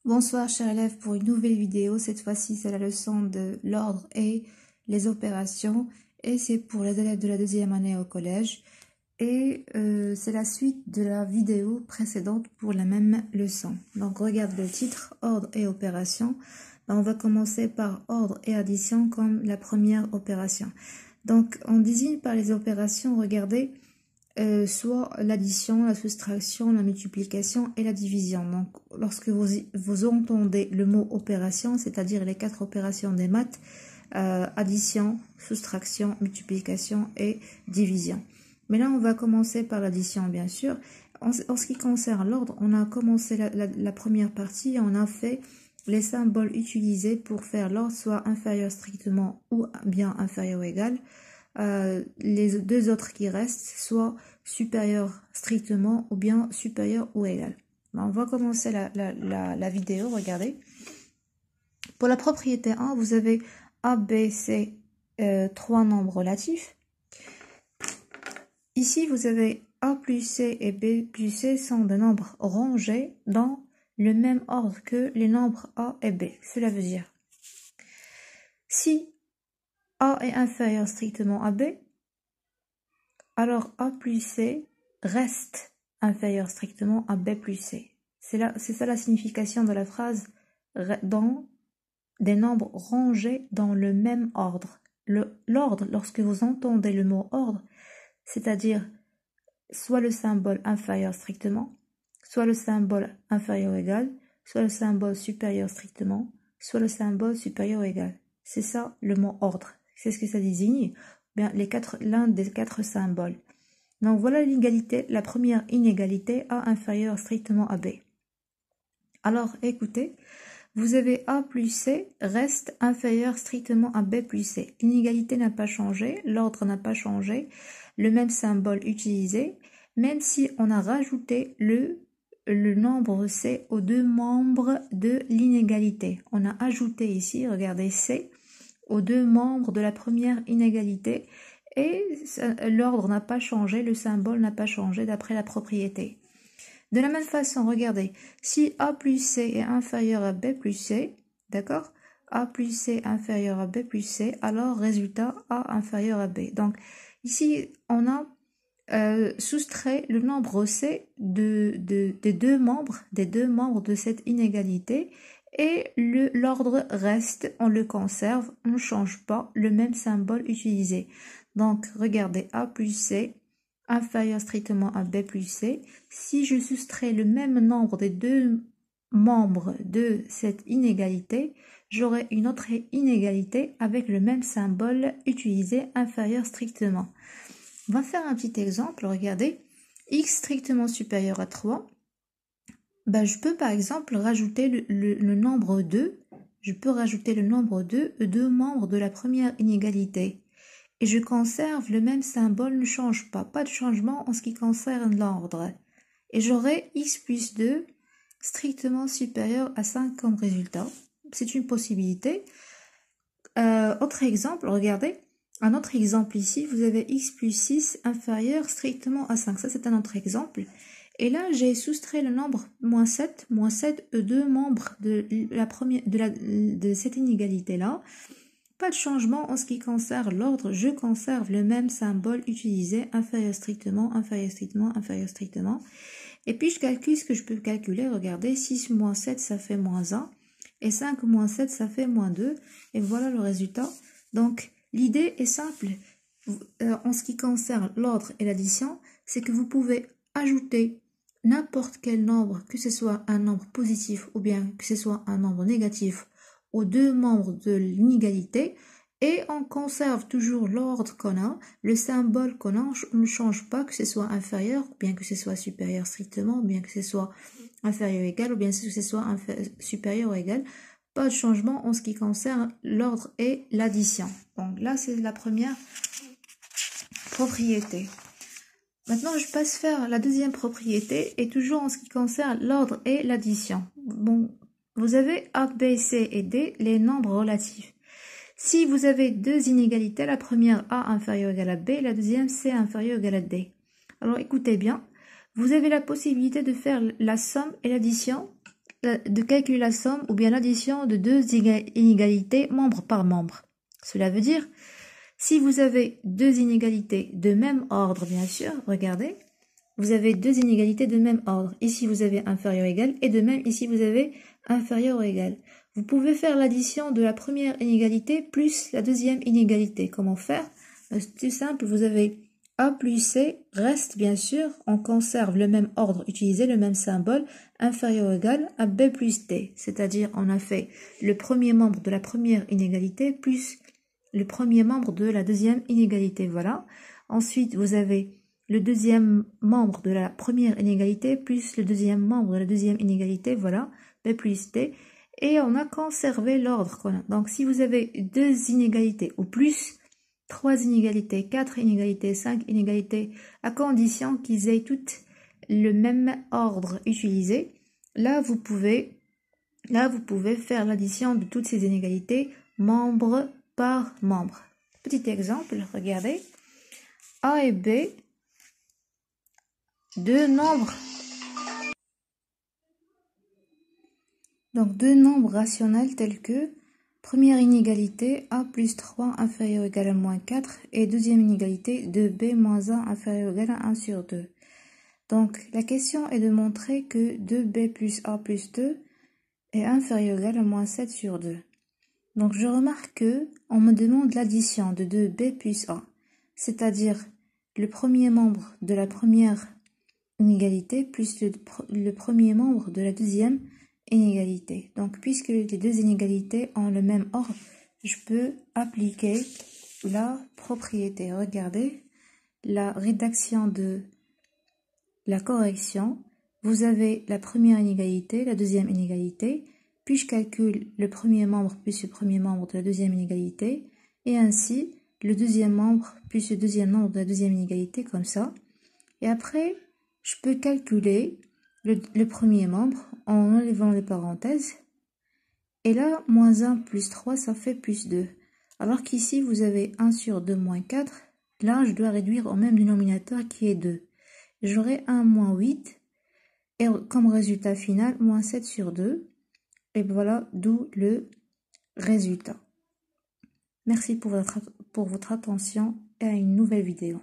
Bonsoir chers élèves pour une nouvelle vidéo. Cette fois-ci c'est la leçon de l'ordre et les opérations et c'est pour les élèves de la deuxième année au collège et c'est la suite de la vidéo précédente pour la même leçon. Donc regarde le titre ordre et opération. On va commencer par ordre et addition comme la première opération. Donc on désigne par les opérations, regardez, soit l'addition, la soustraction, la multiplication et la division. Donc, lorsque vous entendez le mot opération, c'est-à-dire les 4 opérations des maths, addition, soustraction, multiplication et division. Mais là, on va commencer par l'addition, bien sûr. En ce qui concerne l'ordre, on a commencé la première partie et on a fait les symboles utilisés pour faire l'ordre, soit inférieur strictement ou bien inférieur ou égal. Les deux autres qui restent, soit supérieur strictement ou bien supérieur ou égal. On va commencer la vidéo, regardez. Pour la propriété 1, vous avez A, B, C, 3 nombres relatifs. Ici, vous avez A plus C et B plus C sont des nombres rangés dans le même ordre que les nombres A et B. Cela veut dire, si A est inférieur strictement à B, alors A plus C reste inférieur strictement à B plus C. C'est ça la signification de la phrase dans des nombres rangés dans le même ordre. L'ordre, lorsque vous entendez le mot ordre, c'est-à-dire soit le symbole inférieur strictement, soit le symbole inférieur égal, soit le symbole supérieur strictement, soit le symbole supérieur égal. C'est ça le mot ordre. C'est ce que ça désigne, bien l'un des 4 symboles. Donc voilà l'inégalité, la première inégalité, A inférieur strictement à B. Alors écoutez, vous avez A plus C reste inférieur strictement à B plus C. L'inégalité n'a pas changé, l'ordre n'a pas changé, le même symbole utilisé, même si on a rajouté le nombre C aux deux membres de l'inégalité. On a ajouté ici, regardez, C aux deux membres de la première inégalité et l'ordre n'a pas changé, le symbole n'a pas changé d'après la propriété. De la même façon, regardez, si A plus C est inférieur à B plus C, d'accord, A plus C inférieur à B plus C, alors résultat A inférieur à B. Donc ici, on a soustrait le nombre C des deux membres de cette inégalité et l'ordre reste, on le conserve, on ne change pas le même symbole utilisé. Donc regardez, A plus C inférieur strictement à B plus C. Si je soustrais le même nombre des deux membres de cette inégalité, j'aurai une autre inégalité avec le même symbole utilisé inférieur strictement. On va faire un petit exemple, regardez, x strictement supérieur à 3, ben, je peux par exemple rajouter le nombre 2, je peux rajouter le nombre 2 aux deux membres de la première inégalité. Et je conserve le même symbole, ne change pas de changement en ce qui concerne l'ordre. Et j'aurai x plus 2 strictement supérieur à 5 comme résultat. C'est une possibilité. Autre exemple, regardez. Un autre exemple ici, vous avez x plus 6 inférieur strictement à 5. Ça, c'est un autre exemple. Et là, j'ai soustrait le nombre moins 7 deux membres de cette inégalité-là. Pas de changement en ce qui concerne l'ordre. Je conserve le même symbole utilisé, inférieur strictement, inférieur strictement, inférieur strictement. Et puis, je calcule ce que je peux calculer. Regardez, 6 moins 7, ça fait moins 1. Et 5 moins 7, ça fait moins 2. Et voilà le résultat. Donc, l'idée est simple. En ce qui concerne l'ordre et l'addition, c'est que vous pouvez ajouter n'importe quel nombre, que ce soit un nombre positif ou bien que ce soit un nombre négatif, aux deux membres de l'inégalité, et on conserve toujours l'ordre qu'on a, le symbole qu'on a, on ne change pas, que ce soit inférieur, ou bien que ce soit supérieur strictement, ou bien que ce soit inférieur égal, ou bien que ce soit supérieur ou égal. Pas de changement en ce qui concerne l'ordre et l'addition. Donc là, c'est la première propriété. Maintenant, je passe faire la deuxième propriété, et toujours en ce qui concerne l'ordre et l'addition. Bon, vous avez A, B, C et D, les nombres relatifs. Si vous avez deux inégalités, la première A inférieur ou égal à B, la deuxième C inférieur ou égal à D. Alors écoutez bien, vous avez la possibilité de faire la somme et l'addition de calculer la somme ou bien l'addition de deux inégalités membre par membre. Cela veut dire, si vous avez deux inégalités de même ordre, bien sûr, regardez, vous avez deux inégalités de même ordre. Ici, vous avez inférieur ou égal, et de même, ici, vous avez inférieur ou égal. Vous pouvez faire l'addition de la première inégalité plus la deuxième inégalité. Comment faire? C'est tout simple, vous avez A plus C reste, bien sûr, on conserve le même ordre utilisé, le même symbole, inférieur ou égal à B plus D. C'est-à-dire, on a fait le premier membre de la première inégalité plus le premier membre de la deuxième inégalité. Voilà. Ensuite, vous avez le deuxième membre de la première inégalité plus le deuxième membre de la deuxième inégalité. Voilà. B plus D. Et on a conservé l'ordre. Voilà. Donc, si vous avez deux inégalités ou plus, 3 inégalités, 4 inégalités, 5 inégalités, à condition qu'ils aient toutes le même ordre utilisé, là vous pouvez faire l'addition de toutes ces inégalités membre par membre. Petit exemple, regardez. A et B, deux nombres. Donc deux nombres rationnels tels que première inégalité A plus 3 inférieur ou égal à moins 4 et deuxième inégalité 2B moins 1 inférieur ou égal à 1 sur 2. Donc la question est de montrer que 2B plus A plus 2 est inférieur ou égal à moins 7 sur 2. Donc je remarque que on me demande l'addition de 2B plus A, c'est-à-dire le premier membre de la première inégalité plus le premier membre de la deuxième inégalité. Donc, puisque les deux inégalités ont le même ordre, je peux appliquer la propriété. Regardez la rédaction de la correction. Vous avez la première inégalité, la deuxième inégalité, puis je calcule le premier membre plus le premier membre de la deuxième inégalité, et ainsi le deuxième membre plus le deuxième membre de la deuxième inégalité, comme ça. Et après, je peux calculer le premier membre en enlevant les parenthèses. Et là, moins 1 plus 3, ça fait plus 2. Alors qu'ici, vous avez 1 sur 2 moins 4. Là, je dois réduire au même dénominateur qui est 2. J'aurai 1 moins 8. Et comme résultat final, moins 7 sur 2. Et voilà, d'où le résultat. Merci pour votre attention et à une nouvelle vidéo.